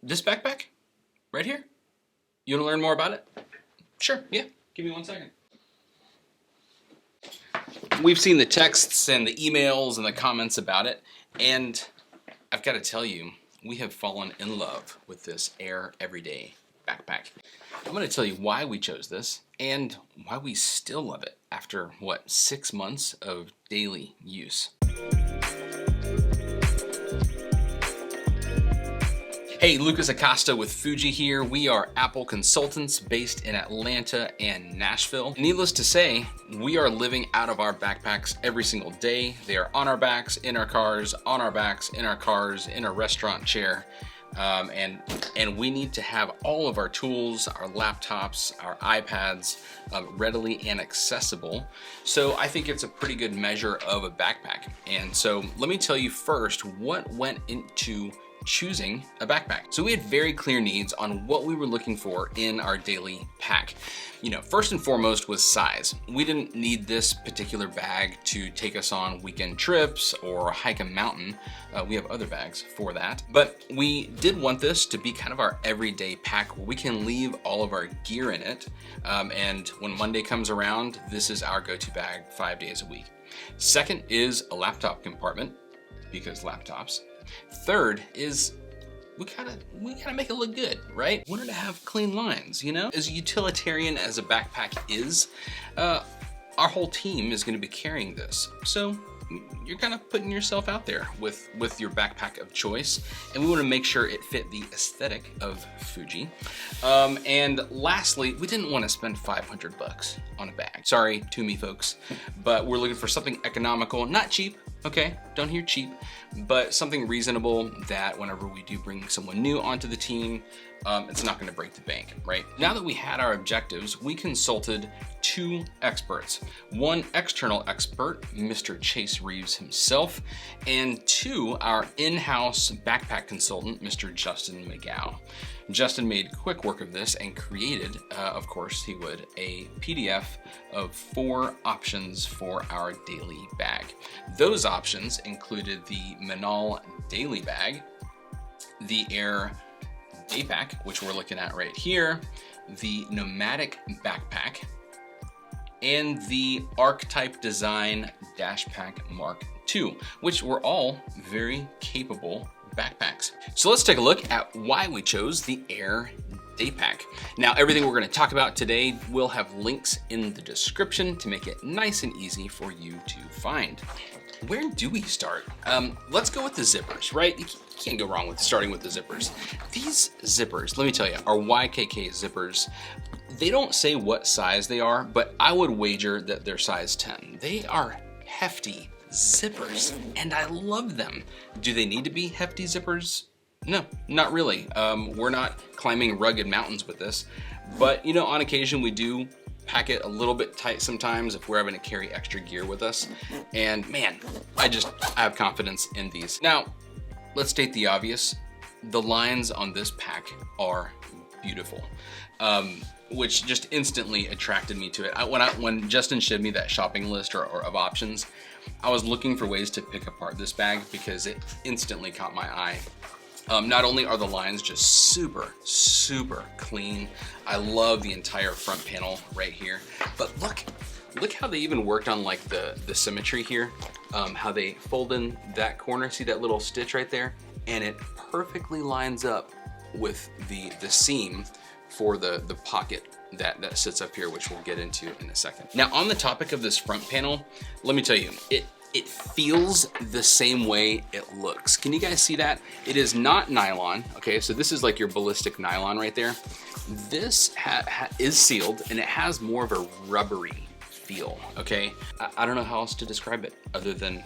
This backpack right here. You want to learn more about it? Sure, yeah. Give me 1 second. We've seen the texts and the emails and the comments about it, and I've got to tell you, we have fallen in love with this Aer Everyday backpack. I'm going to tell you why we chose this and why we still love it after, what, 6 months of daily use. Hey, Lucas Acosta with Foojee here. We are Apple consultants based in Atlanta and Nashville. Needless to say, we are living out of our backpacks every single day. They are on our backs, in our cars, on our backs, in our cars, in a restaurant chair. And we need to have all of our tools, our laptops, our iPads readily and accessible. So I think it's a pretty good measure of a backpack. And so let me tell you first what went into choosing a backpack. So we had very clear needs on what we were looking for in our daily pack. You know, first and foremost was size. We didn't need this particular bag to take us on weekend trips or hike a mountain. We have other bags for that. But we did want this to be kind of our everyday pack where we can leave all of our gear in it. And when Monday comes around, this is our go-to bag 5 days a week. Second is a laptop compartment, because laptops. Third is we gotta make it look good, right? We wanted to have clean lines, you know? As utilitarian as a backpack is, our whole team is gonna be carrying this. So you're kind of putting yourself out there with your backpack of choice, and we want to make sure it fit the aesthetic of Foojee. And lastly, we didn't want to spend $500 on a bag. Sorry to me, folks, but we're looking for something economical, not cheap. Okay, don't hear cheap, but something reasonable that whenever we do bring someone new onto the team, it's not going to break the bank, right? Now that we had our objectives, we consulted 2 experts. 1 external expert, Mr. Chase Reeves himself, and 2, our in-house backpack consultant, Mr. Justin McGow. Justin made quick work of this and created, of course he would, a PDF of 4 options for our daily bag. Those options included the Manal Daily Bag, the Aer Day Pack, which we're looking at right here, the Nomadic Backpack, and the Archetype Design Dash Pack Mark II, which were all very capable backpacks. So let's take a look at why we chose the Aer Day Pack. Now, everything we're going to talk about today will have links in the description to make it nice and easy for you to find. Where do we start? Let's go with the zippers, right? You can't go wrong with starting with the zippers. These zippers, let me tell you, are YKK zippers. They don't say what size they are, but I would wager that they're size 10. They are hefty zippers, and I love them. Do they need to be hefty zippers? No, not really. We're not climbing rugged mountains with this, but you know, on occasion we do pack it a little bit tight sometimes if we're having to carry extra gear with us. And man, I have confidence in these. Now, let's state the obvious. The lines on this pack are beautiful, which just instantly attracted me to it. When Justin showed me that shopping list or of options, I was looking for ways to pick apart this bag because it instantly caught my eye. Not only are the lines just super, super clean, I love the entire front panel right here, but look how they even worked on like the symmetry here, how they fold in that corner, see that little stitch right there? And it perfectly lines up with the seam for the pocket that sits up here, which we'll get into in a second. Now, on the topic of this front panel, let me tell you, it feels the same way it looks. Can you guys see that? It is not nylon, okay? So this is like your ballistic nylon right there. This is sealed and it has more of a rubbery feel, okay? I don't know how else to describe it other than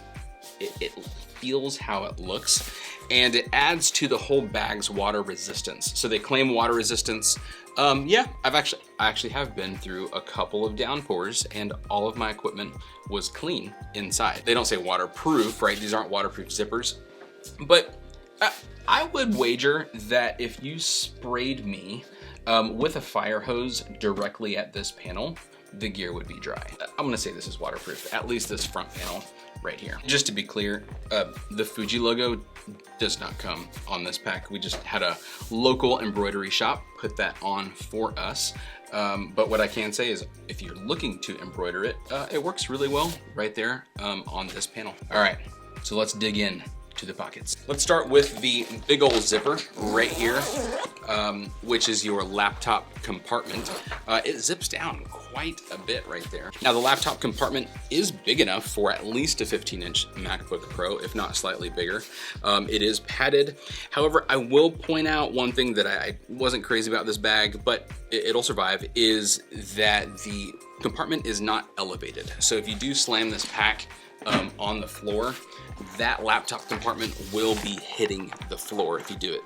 it feels how it looks, and it adds to the whole bag's water resistance. So they claim water resistance. Yeah, I actually have been through a couple of downpours and all of my equipment was clean inside. They don't say waterproof, right? These aren't waterproof zippers, but I would wager that if you sprayed me with a fire hose directly at this panel, the gear would be dry. I'm gonna say this is waterproof, at least this front panel. right here. Just to be clear, the Foojee logo does not come on this pack. We just had a local embroidery shop put that on for us. But what I can say is if you're looking to embroider it, it works really well right there on this panel. All right, so let's dig in to the pockets. Let's start with the big old zipper right here, which is your laptop compartment. It zips down quite a bit right there. Now the laptop compartment is big enough for at least a 15-inch MacBook Pro, if not slightly bigger. It is padded. However, I will point out one thing that I wasn't crazy about this bag, but it'll survive, is that the compartment is not elevated. So if you do slam this pack on the floor, that laptop compartment will be hitting the floor if you do it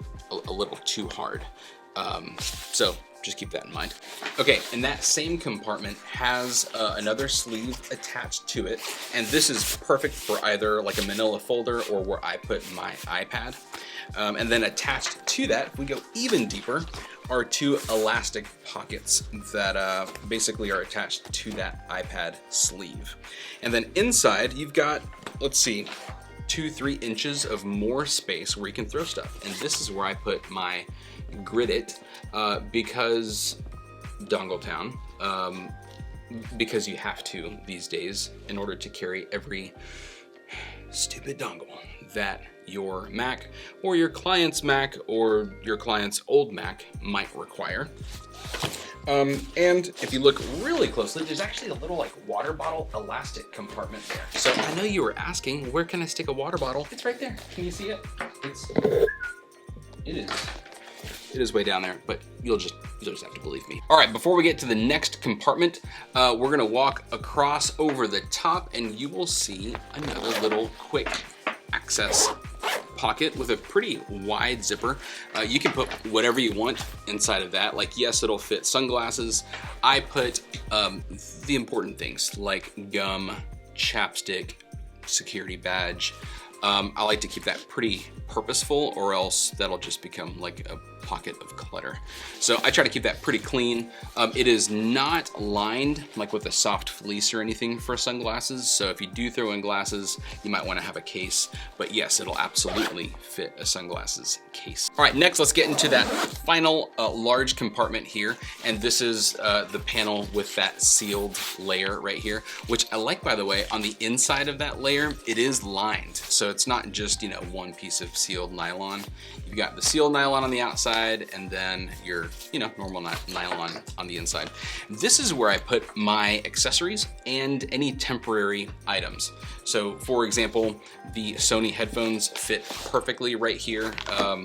a little too hard. So just keep that in mind. Okay, and that same compartment has another sleeve attached to it, and this is perfect for either like a manila folder or where I put my iPad. And then attached to that, if we go even deeper, are two elastic pockets that basically are attached to that iPad sleeve. And then inside, you've got, let's see, 2-3 inches of more space where you can throw stuff. And this is where I put my Grit-It because Dongle Town, because you have to these days in order to carry every stupid dongle that your Mac or your client's Mac or your client's old Mac might require. And if you look really closely, there's actually a little like water bottle elastic compartment there. So I know you were asking, where can I stick a water bottle? It's right there. Can you see it? It is way down there, but you'll just have to believe me. All right, before we get to the next compartment, we're gonna walk across over the top and you will see another little quick access pocket with a pretty wide zipper. You can put whatever you want inside of that. Like, yes, it'll fit sunglasses. I put the important things like gum, chapstick, security badge. I like to keep that pretty purposeful, or else that'll just become like a pocket of clutter. So I try to keep that pretty clean. It is not lined like with a soft fleece or anything for sunglasses. So if you do throw in glasses, you might want to have a case, but yes, it'll absolutely fit a sunglasses case. All right, next let's get into that final large compartment here. And this is the panel with that sealed layer right here, which I like, by the way. On the inside of that layer, it is lined. So it's not just, you know, one piece of sealed nylon. You've got the sealed nylon on the outside and then your, you know, normal nylon on the inside. This is where I put my accessories and any temporary items. So for example, the Sony headphones fit perfectly right here,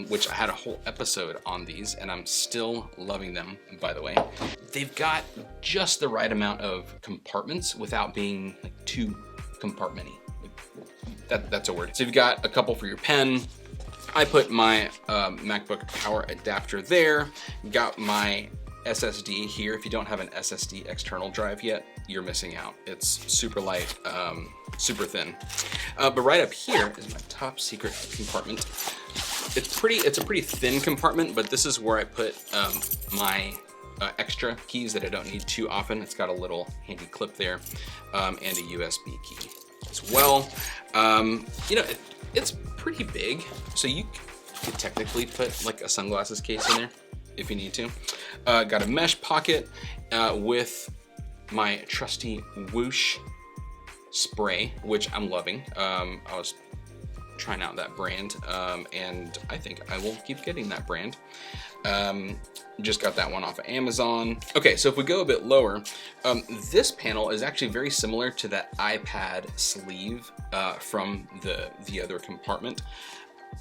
which I had a whole episode on these and I'm still loving them, by the way. They've got just the right amount of compartments without being like too compartmenty. That's a word. So you've got a couple for your pen. I put my MacBook power adapter there. Got my SSD here. If you don't have an SSD external drive yet, you're missing out. It's super light, super thin. But right up here is my top secret compartment. It's a pretty thin compartment, but this is where I put my extra keys that I don't need too often. It's got a little handy clip there, and a USB key as well. You know, it's pretty big, so you could technically put like a sunglasses case in there if you need to. Got a mesh pocket with my trusty Whoosh spray, which I'm loving. I was trying out that brand, and I think I will keep getting that brand. Just got that one off of Amazon. Okay, so if we go a bit lower, this panel is actually very similar to that iPad sleeve from the other compartment.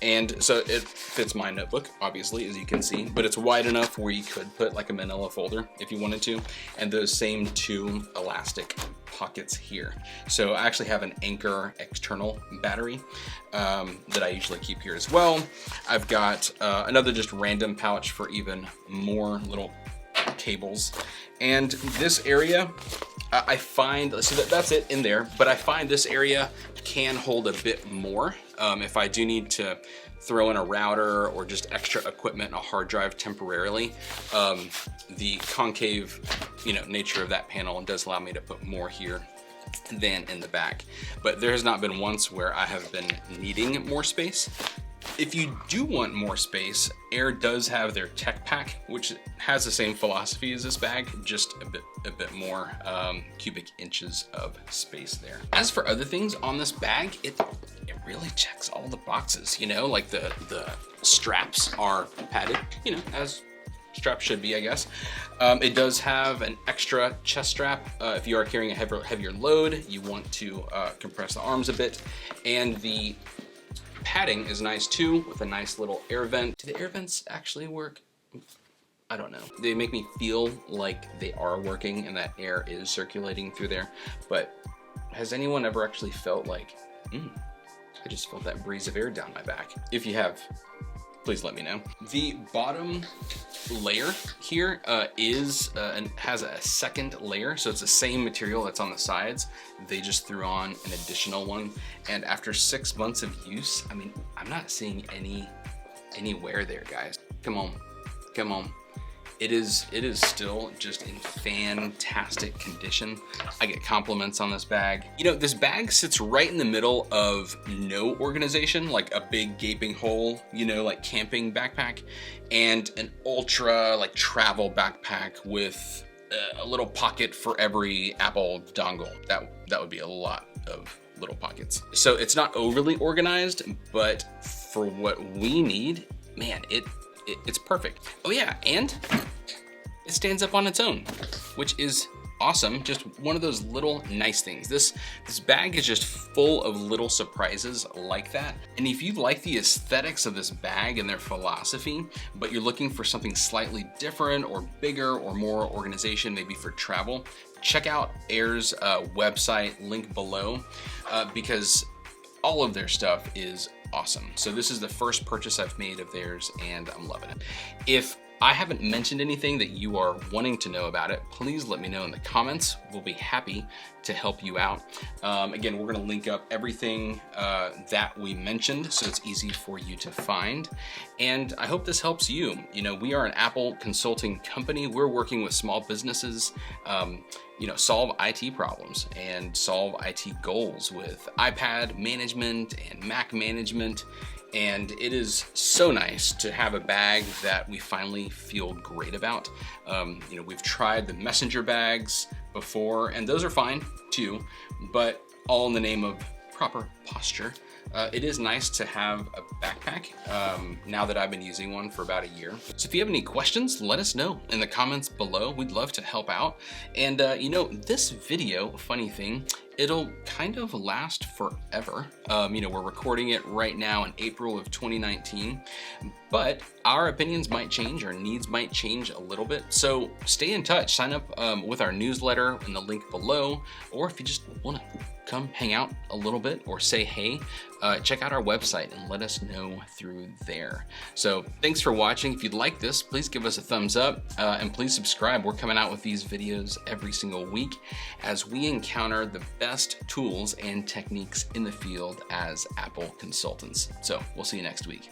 And so it fits my notebook, obviously, as you can see, but it's wide enough where you could put like a manila folder if you wanted to, and those same two elastic pockets here. So I actually have an Anker external battery that I usually keep here as well. I've got another just random pouch for even more little cables. And this area, I find, so that's it in there, but I find this area can hold a bit more. If I do need to throw in a router or just extra equipment, a hard drive temporarily, the concave, you know, nature of that panel does allow me to put more here than in the back. But there has not been once where I have been needing more space. If you do want more space, Aer does have their Tech Pack, which has the same philosophy as this bag, just a bit more cubic inches of space there. As for other things on this bag, it really checks all the boxes, you know, like the straps are padded, you know, as straps should be, I guess. It does have an extra chest strap. If you are carrying a heavier load, you want to compress the arms a bit. And the padding is nice too, with a nice little air vent. Do the air vents actually work? I don't know. They make me feel like they are working and that air is circulating through there. But has anyone ever actually felt like, I just felt that breeze of air down my back? If you have, please let me know. The bottom layer here has a second layer, so it's the same material that's on the sides. They just threw on an additional one, and after 6 months of use, I mean, I'm not seeing any wear there, guys. Come on, come on. It is still just in fantastic condition. I get compliments on this bag. You know, this bag sits right in the middle of no organization, like a big gaping hole, you know, like camping backpack, and an ultra like travel backpack with a little pocket for every Apple dongle. That would be a lot of little pockets. So it's not overly organized, but for what we need, man, it's perfect. Oh yeah, and it stands up on its own, which is awesome. Just one of those little nice things. This bag is just full of little surprises like that. And if you like the aesthetics of this bag and their philosophy, but you're looking for something slightly different or bigger or more organization, maybe for travel, check out Aer's website, link below, because all of their stuff is awesome. So this is the first purchase I've made of theirs and I'm loving it. If I haven't mentioned anything that you are wanting to know about it, please let me know in the comments. We'll be happy to help you out. Again, we're gonna link up everything that we mentioned so it's easy for you to find. And I hope this helps you. You know, we are an Apple consulting company. We're working with small businesses, you know, solve IT problems and solve IT goals with iPad management and Mac management. And it is so nice to have a bag that we finally feel great about. You know, we've tried the messenger bags before, and those are fine too, but all in the name of proper posture. It is nice to have a backpack now that I've been using one for about a year. So if you have any questions, let us know in the comments below. We'd love to help out. And you know, this video, funny thing, it'll kind of last forever. You know, we're recording it right now in April of 2019, but our opinions might change, our needs might change a little bit. So stay in touch, sign up with our newsletter in the link below, or if you just wanna come hang out a little bit or say hey, check out our website and let us know through there. So thanks for watching. If you'd like this, please give us a thumbs up and please subscribe. We're coming out with these videos every single week as we encounter the best tools and techniques in the field as Apple consultants. So we'll see you next week.